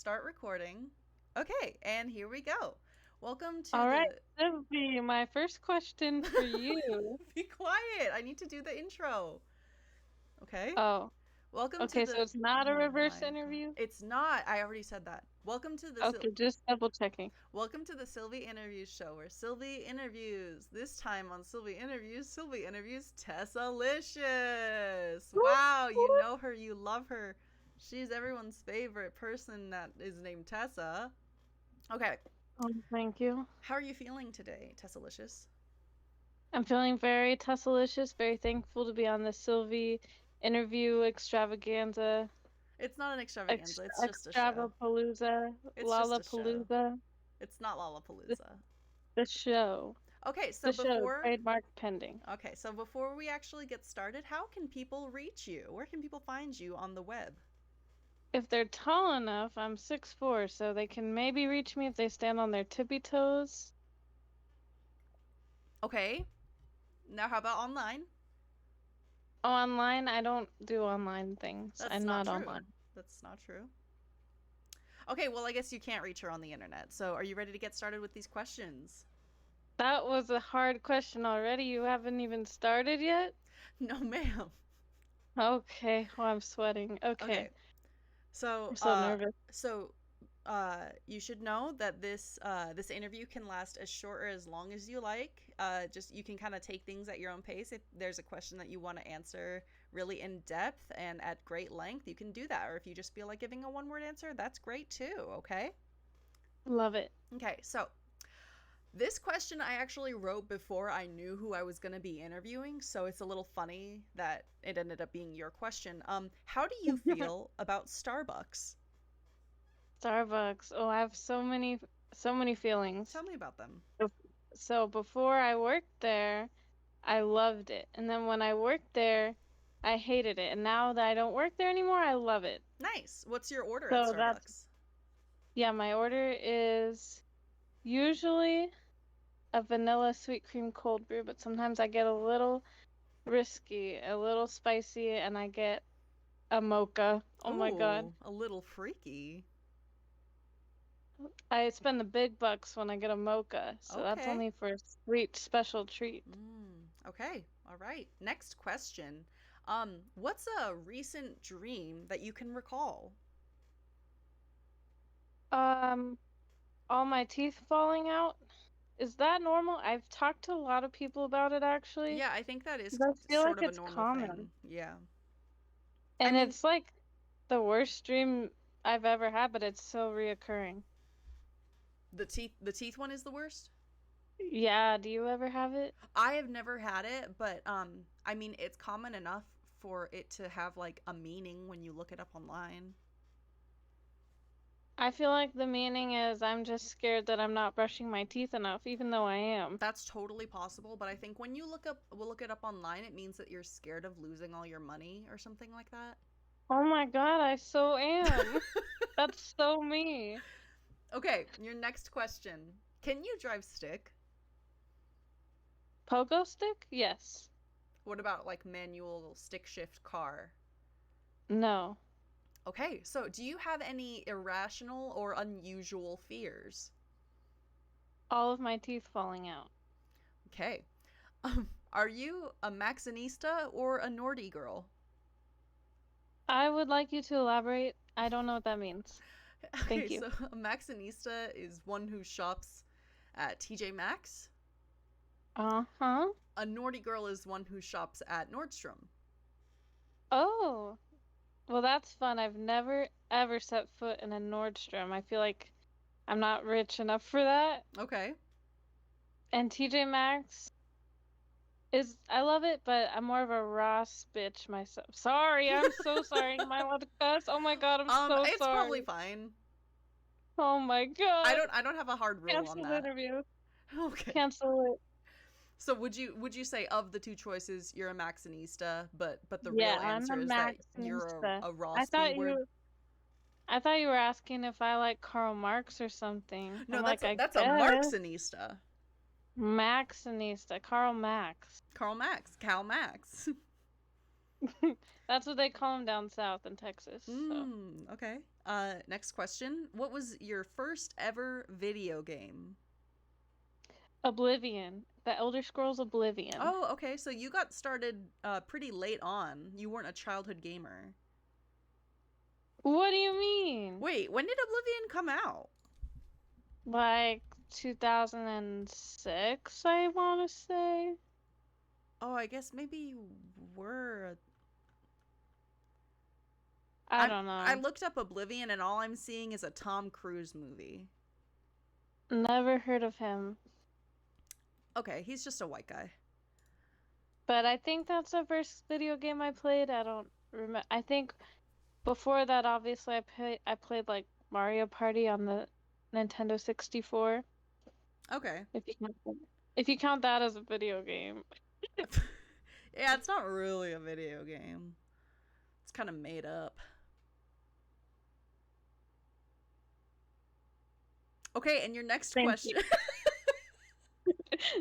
start recording. Okay, and here we go. Welcome to All right, the. Silvy, my first question for you. Be quiet. I need to do the intro. Okay. Oh, Welcome to okay, so the. it's not a Oh reverse my god. interview? It's not. I already said that. Okay, just double checking. Welcome to the Silvy Interviews show, where Silvy interviews. This time on Silvy interviews Tessa Licious. Whoop, Wow, you whoop. know her, you love her. She's everyone's favorite person that is named Tessa. Okay, Oh, thank you. how are you feeling today, Tessa Licious? I'm feeling very Tessalicious, very thankful to be on the Silvy interview extravaganza, It's not an extravaganza, it's just a show. extravapalooza, It's just a show. lollapalooza, It's not the, Lollapalooza. the show. Okay, The show, trademark pending. so before we actually get started, how can people reach you? Where can people find you on the web? If they're tall enough, I'm 6'4", so they can maybe reach me if they stand on their tippy toes. Okay, now how about online? Online, I don't do online things. That's I'm not not true. online. That's not true. Okay, well, I guess you can't reach her on the internet. So, are you ready to get started with these questions? That was a hard question already. You haven't even started yet? No, ma'am. Okay, well, I'm sweating. Okay. Okay, So, I'm so nervous. you should know that this interview can last as short or as long as you like. Just you can kind of take things at your own pace. If there's a question that you want to answer really in depth and at great length, you can do that. Or if you just feel like giving a one-word answer, that's great too. Okay. Love it. Okay. So this question I actually wrote before I knew who I was going to be interviewing, so it's a little funny that it ended up being your question. How do you feel about Starbucks? Starbucks. Oh, I have so many feelings. Tell me about them. Bef- So before I worked there, I loved it. And then when I worked there, I hated it. And now that I don't work there anymore, I love it. Nice. What's your order at So that's, Starbucks? yeah, my order is usually a vanilla sweet cream cold brew, but sometimes I get a little risky, a little spicy, and I get a mocha. Oh my God. Ooh, a little freaky. I spend the big bucks when I get a mocha, so that's Okay. only for a sweet special treat. Okay. All right. Next question. What's a recent dream that you can recall? Um, all my teeth falling out. Is that normal? I've talked to a lot of people about it actually. Yeah, I think that is 'Cause I feel sort like of a it's normal common. thing. Yeah. I And mean, it's like the worst dream I've ever had, but it's so reoccurring. the teeth one is the worst. Yeah, do you ever have it? I have never had it, but I mean, it's common enough for it to have like a meaning when you look it up online. I feel like the meaning is I'm just scared that I'm not brushing my teeth enough, even though I am. That's totally possible, but I think when you look it up online, it means that you're scared of losing all your money or something like that. Oh my God, I so am. That's so me. Okay, your next question. Can you drive stick? Pogo stick? Yes. What about like manual stick shift car? No. Okay, so do you have any irrational or unusual fears? All of my teeth falling out. Okay. Are you a Maxinista or a Nordy girl? I would like you to elaborate. I don't know what that means. Okay, Thank you. so a Maxinista is one who shops at TJ Maxx. Uh-huh. A Nordy girl is one who shops at Nordstrom. Oh, well, that's fun. I've never ever set foot in a Nordstrom. I feel like I'm not rich enough for that. Okay. And TJ Maxx I love it, but I'm more of a Ross bitch myself. Sorry, I'm so sorry. Am I allowed to cuss? Oh my God, I'm so It's probably sorry. fine. Oh my God. I don't have a hard rule on Cancel the that. interview. Okay. Cancel it. So would you say of the two choices you're a Maxinista, but the Yeah, real I'm a answer is that you're Maxinista. a I Ross B thought word? you were asking if I like Karl Marx or something. No, I'm like, I that's a guess. Marxinista. Maxinista, Karl Max. Karl Max, Cal Max. That's what they call him down south in Texas. So Okay. Next question. What was your first ever video game? Oblivion. The Elder Scrolls Oblivion. Oh, okay. So you got started pretty late on. You weren't a childhood gamer. What do you mean? Wait, when did Oblivion come out? Like 2006, I want to say. Oh, I guess maybe you were. I don't I know. looked up Oblivion and all I'm seeing is a Tom Cruise movie. Never heard of him. Okay, he's just a white guy. But I think that's the first video game I played. I don't remember. I think before that, obviously, I played like Mario Party on the Nintendo 64. Okay. If you count that as a video game. Yeah, it's not really a video game. It's kind of made up. Okay, and your next Thank you. question.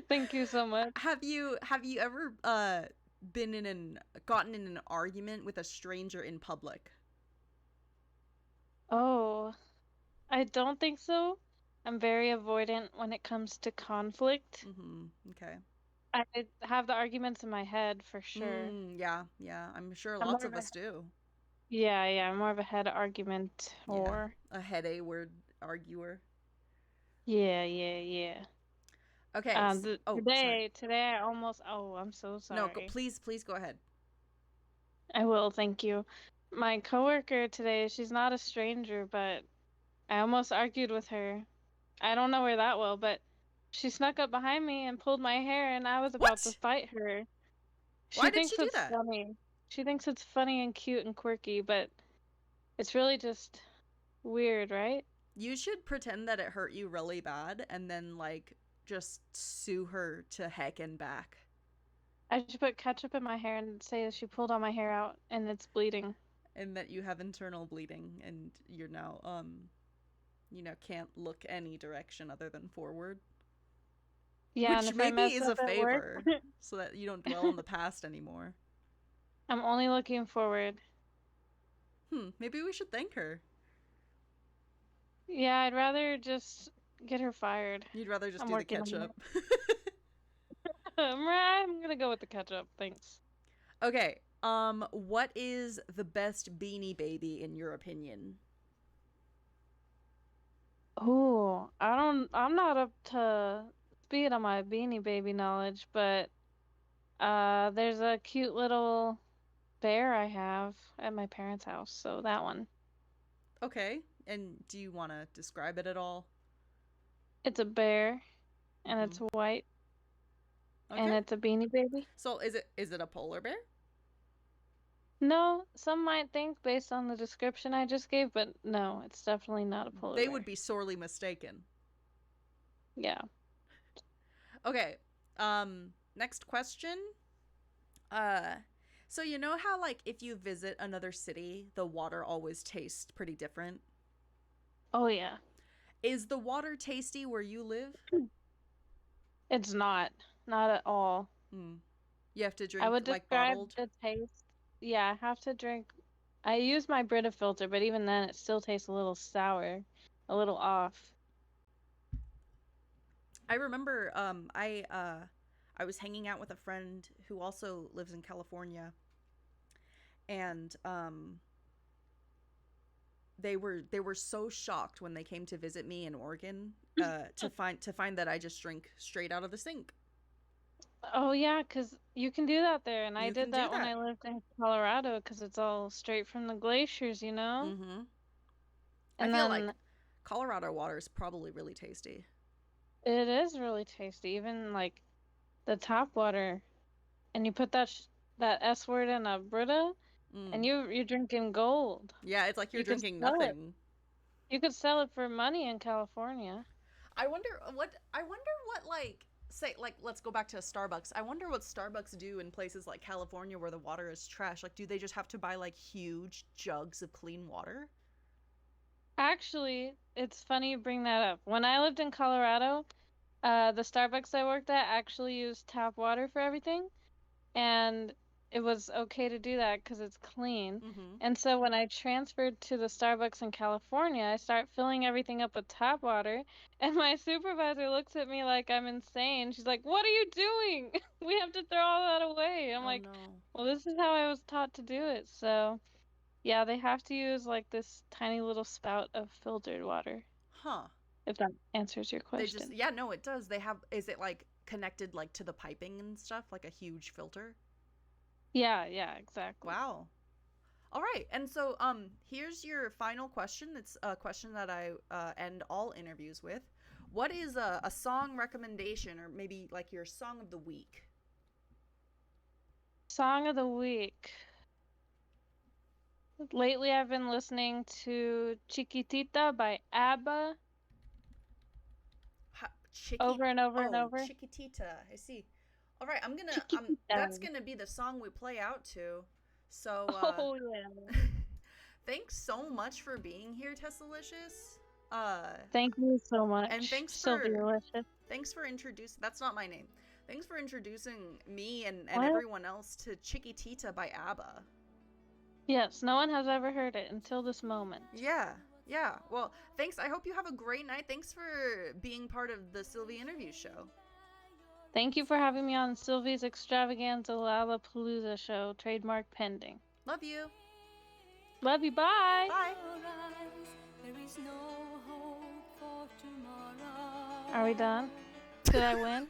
Thank you so much. Have you ever been in an gotten in an argument with a stranger in public? Oh, I don't think so. I'm very avoidant when it comes to conflict. Mhm. Okay. I have the arguments in my head for sure. Yeah, yeah. I'm sure I'm lots more of of a us do. yeah, I'm more of a head argument Yeah. or A head A word arguer. yeah. Okay. Oh, sorry. Today I almost, oh, I'm so No, sorry. please go ahead. I will, thank you. My coworker today, she's not a stranger, but I almost argued with her. I don't know her that well, but she snuck up behind me and pulled my hair, and I was about to What? fight her. Why She did she thinks do it's that? funny. She thinks it's funny and cute and quirky, but it's really just weird, right? You should pretend that it hurt you really bad and then like just sue her to heck and back. I should put ketchup in my hair and say that she pulled all my hair out and it's bleeding. And that you have internal bleeding and you're now can't look any direction other than forward. Yeah, and Which if I maybe mess is up a at work, favor so that you don't dwell on the past anymore. I'm only looking forward. Maybe we should thank her. Yeah, I'd rather just get her fired. You'd rather just I'm do the working on ketchup. it. I'm gonna go with the ketchup, thanks. Okay. What is the best Beanie Baby in your opinion? Oh, I'm not up to speed on my Beanie Baby knowledge, but there's a cute little bear I have at my parents' house, so that one. Okay. And do you want to describe it at all? It's a bear and Mm-hmm. it's white and Okay. it's a Beanie Baby. So is it a polar bear? No, some might think based on the description I just gave, but no, it's definitely not a polar They would bear. be sorely mistaken. Yeah. Okay. Next question. Uh so you know how like if you visit another city, the water always tastes pretty different? Oh yeah. Is the water tasty where you live? It's not. Not at all. Hmm. You have to I drink would like describe bottled? the taste. Yeah, I have to drink. I use my Brita filter, but even then it still tastes a little sour, a little off. I remember I was hanging out with a friend who also lives in California and they were so shocked when they came to visit me in Oregon to find that I just drink straight out of the sink. Oh yeah, 'cause you can do that there, and I You did can do that when that. I lived in Colorado, 'cause it's all straight from the glaciers, you know? Mhm. I And feel then like Colorado water is probably really tasty. it is really tasty, even like the tap water. And you put that S word in a Brita, and Mm. you're drinking gold. Yeah, it's like you're You could drinking sell it. nothing. You could sell it for money in California. I wonder what like say like let's go back to Starbucks. I wonder what Starbucks do in places like California where the water is trash. Like do they just have to buy like huge jugs of clean water? Actually, it's funny you bring that up. When I lived in Colorado, the Starbucks I worked at actually used tap water for everything. And it was okay to do that because it's clean. Mm-hmm. And so when I transferred to the Starbucks in California, I start filling everything up with tap water, and my supervisor looks at me like I'm insane. She's like, "What are you doing? We have to throw all that away." I'm Oh like, no. "Well, this is how I was taught to do it." So, yeah, they have to use like this tiny little spout of filtered water, Huh. if that answers your They just, question. yeah, no, it does. They have, is it like connected like to the piping and stuff, like a huge filter? Yeah, yeah, exactly. Wow. All right. And so here's your final question. It's a question that I end all interviews with. What is a song recommendation or maybe like your song of the week? Song of the week. Lately, I've been listening to Chiquitita by ABBA Chicky over and over and Oh, over. Chiquitita. I see. All right, I'm gonna Chiquitita. that's gonna be the song we play out to. So Oh, yeah. thanks so much for being here, Tessalicious. Uh Thank you so and much, Sylvia Delicious. thanks for introducing, that's not my name. Thanks for introducing me and What? everyone else to Chiquitita by ABBA. Yes, no one has ever heard it until this moment. Yeah. Yeah. Well, thanks. I hope you have a great night. Thanks for being part of the Silvy interview show. Thank you for having me on Sylvie's Extravaganza Lollapalooza show, trademark pending. Love you. Love you, bye! Bye. Are we done? Did I win?